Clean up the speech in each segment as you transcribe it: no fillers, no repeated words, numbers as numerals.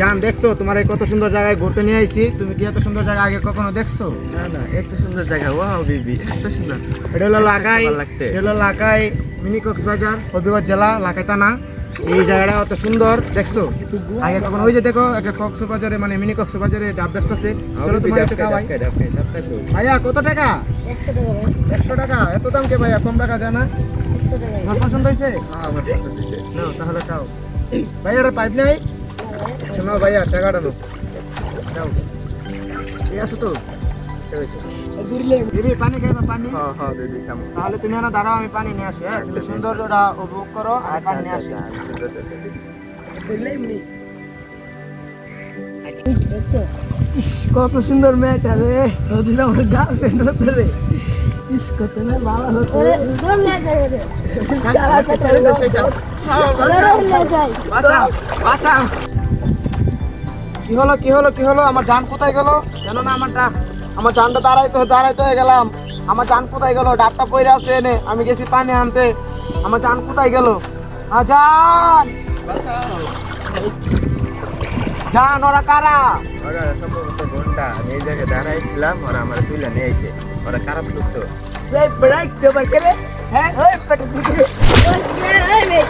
জান দেখছো তোমার এই কত সুন্দর জায়গায় ঘুরতে নিয়ে আইছি, তুমি কি এত সুন্দর জায়গা আগে কখনো দেখছো? না না, এত সুন্দর জায়গা, ওয়াও বেবি, এত সুন্দর। এটা হলো লাকাই, ভালো লাগছে। এটা হলো লাকাই মিনি কক্সবাজার, হবিগঞ্জ জেলা, লাকাই থানা। এই জায়গাটা অত সুন্দর দেখছো আগে কখনো? ওই যে দেখো একটা কক্সবাজারে মানে মিনি কক্সবাজারে ডাব বেচতেছে, চলো তোমার একটু খাওয়াই। ভাইয়া কত টাকা? 100 টাকা ভাই। 100 টাকা? এত দাম কে ভাইয়া, কম টাকা যায় না? 100 টাকা তোমার পছন্দ হয়েছে? আমার পছন্দ হয়েছে। নাও তাহলে খাও। ভাইয়া এটা পাইপ নাই? শোনো ভাইয়া, টাকাটা নাও, দাও। এই আছো তো? দিদি পানি খাইবা? পানি? হ্যাঁ হ্যাঁ বেবি, কেমন? তাহলে তুমি না দাঁড়াও, আমি পানি নিয়ে আসি। হ্যাঁ, তুমি সৌন্দর্যটা উপভোগ করো, আর পানি নিয়ে আসি। দেখছো? ইস কত সুন্দর মেয়েটা রে, রোজ আমার গার্লফ্রেন্ড হতো রে। ইস কত না ভালো হতো। ওরে দম না যায় রে। বাঁচাও, বাঁচাও। কি হলো কি হলো কি হলো? আমার জান কোথায় গেল? কেন না আমার জানটা দাঁড়াইতে হয়ে গেলাম। আমার জান কোথায় গেল? ডাবটা পইরা আছে এনে, আমি গেছি পানি আনতে। আমার জান কোথায় গেল? জান, জান ওরা কারা? ওরা সম্ভবত ঘন্টা, আমি এই জায়গায় দাঁড়াইছিলাম, ওরা আমার তুলে নিয়ে আইছে। ওরা খারাপ লোক তো। এই ব্রেক দেবার গেলে হ্যাঁ ওই পেটে দিকে এই মেয়ে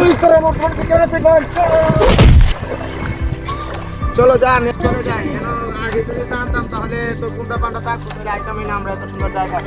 ওই করে মোটর দিকে রেছে গল। চলো যান, চলে যাই। কেন আগে যদি জানতাম তাহলে তো কোনটা পান্ডা থাকতো, তাহলে আইতামই না আমরা এত সুন্দর জায়গা।